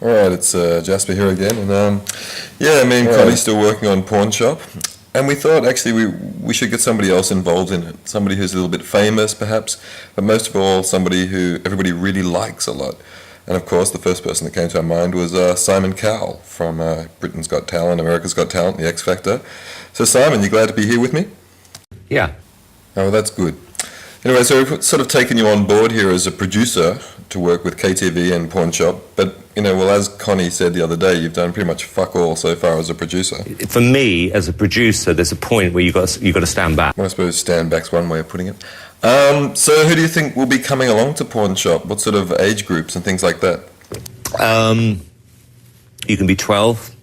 All right, it's Jasper here again, and yeah, me and Connie's still working on Pawn Shop, and we thought actually we should get somebody else involved in it, somebody who's a little bit famous perhaps, but most of all somebody who everybody really likes a lot. And of course, the first person that came to our mind was Simon Cowell from Britain's Got Talent, America's Got Talent, The X Factor. So Simon, you glad to be here with me? Yeah. Oh, well, that's good. Anyway, so we've sort of taken you on board here as a producer to work with KTV and Pawn Shop, but well, as Connie said the other day, you've done pretty much fuck all so far as a producer. For me, as a producer, there's a point where you've got to stand back. Well, I suppose stand back's one way of putting it. So who do you think will be coming along to Pawn Shop? What sort of age groups and things like that? You can be 12.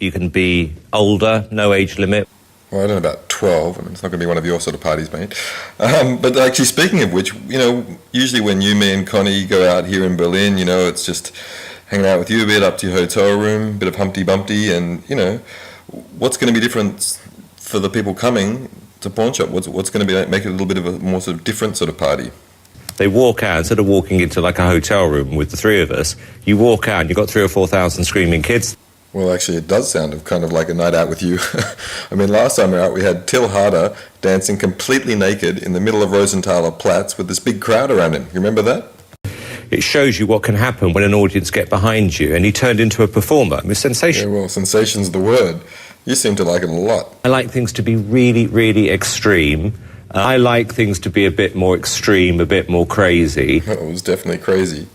You can be older, no age limit. Well, I don't know about 12. I mean, it's not going to be one of your sort of parties, mate. But actually, speaking of which, usually when me and Connie go out here in Berlin, it's just hanging out with you a bit, up to your hotel room, a bit of Humpty Bumpty, and, what's going to be different for the people coming to Pawn Shop? What's going to be make it a little bit of a more sort of different sort of party? They walk out, instead of walking into like a hotel room with the three of us, you walk out and you've got 3,000 or 4,000 screaming kids. Well, actually, it does sound kind of like a night out with you. I mean, last time we were out, we had Till Harder dancing completely naked in the middle of Rosenthaler Platz with this big crowd around him. You remember that? It shows you what can happen when an audience get behind you, and he turned into a performer. It was sensational. Yeah, well, sensation's the word. You seem to like it a lot. I like things to be really, really extreme. I like things to be a bit more extreme, a bit more crazy. It was definitely crazy.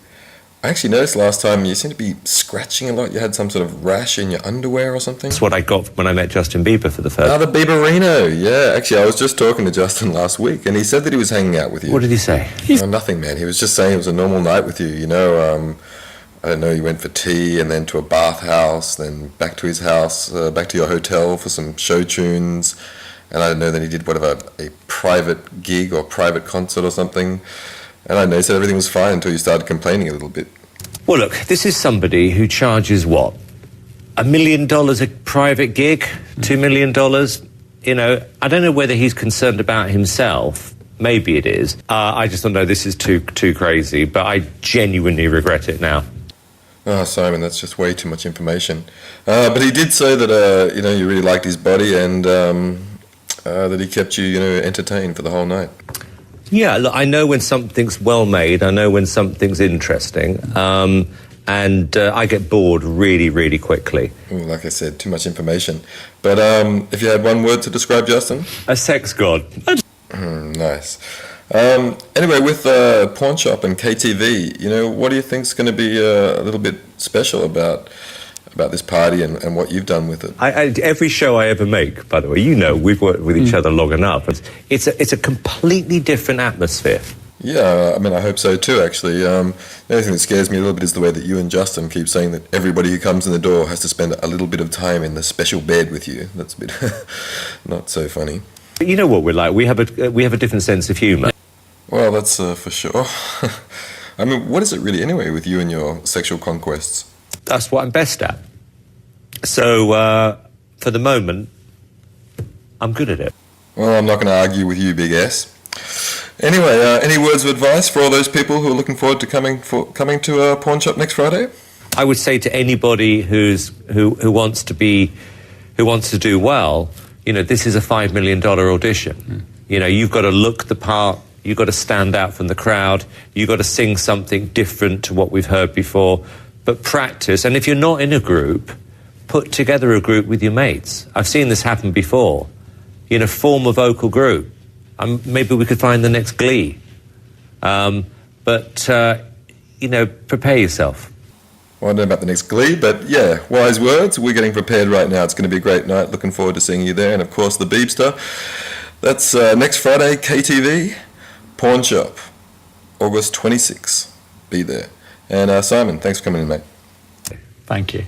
I actually noticed last time you seemed to be scratching a lot. You had some sort of rash in your underwear or something. That's what I got when I met Justin Bieber for the first time. Oh, the Bieberino, yeah. Actually, I was just talking to Justin last week, and he said that he was hanging out with you. What did he say? Oh, nothing, man. He was just saying it was a normal night with you. I don't know, you went for tea and then to a bathhouse, then back to his house, back to your hotel for some show tunes, and I don't know, then he did whatever, a private gig or private concert or something. And I know he said everything was fine until you started complaining a little bit. Well, look, this is somebody who charges, what, $1 million a private gig? $2 million? I don't know whether he's concerned about himself. Maybe it is. I just don't know, this is too crazy, but I genuinely regret it now. Oh, Simon, that's just way too much information. But he did say that, you really liked his body and that he kept you, entertained for the whole night. Yeah, look, I know when something's well made, I know when something's interesting, and I get bored really, really quickly. Ooh, like I said, too much information. But if you had one word to describe Justin? A sex god. Nice. Anyway, with Pawn Shop and KTV, what do you think's going to be a little bit special about this party and what you've done with it? Every show I ever make, by the way, we've worked with each other long enough. It's a completely different atmosphere. Yeah, I mean, I hope so too, actually. The only thing that scares me a little bit is the way that you and Justin keep saying that everybody who comes in the door has to spend a little bit of time in the special bed with you. That's a bit not so funny. But you know what we're like? We have a different sense of humour. Well, that's for sure. I mean, what is it really anyway with you and your sexual conquests? That's what I'm best at. So, for the moment, I'm good at it. Well, I'm not going to argue with you, Big S. Anyway, any words of advice for all those people who are looking forward to coming to Pawn Shop next Friday? I would say to anybody who wants to do well, this is a $5 million audition. You've got to look the part. You've got to stand out from the crowd. You've got to sing something different to what we've heard before. But practice, and if you're not in a group, put together a group with your mates. I've seen this happen before. Form a vocal group. Maybe we could find the next Glee. But prepare yourself. Well, I don't know about the next Glee, but yeah, wise words. We're getting prepared right now. It's going to be a great night. Looking forward to seeing you there. And of course, the Beebster. That's next Friday, KTV, Pawn Shop, August 26th. Be there. And Simon, thanks for coming in, mate. Thank you.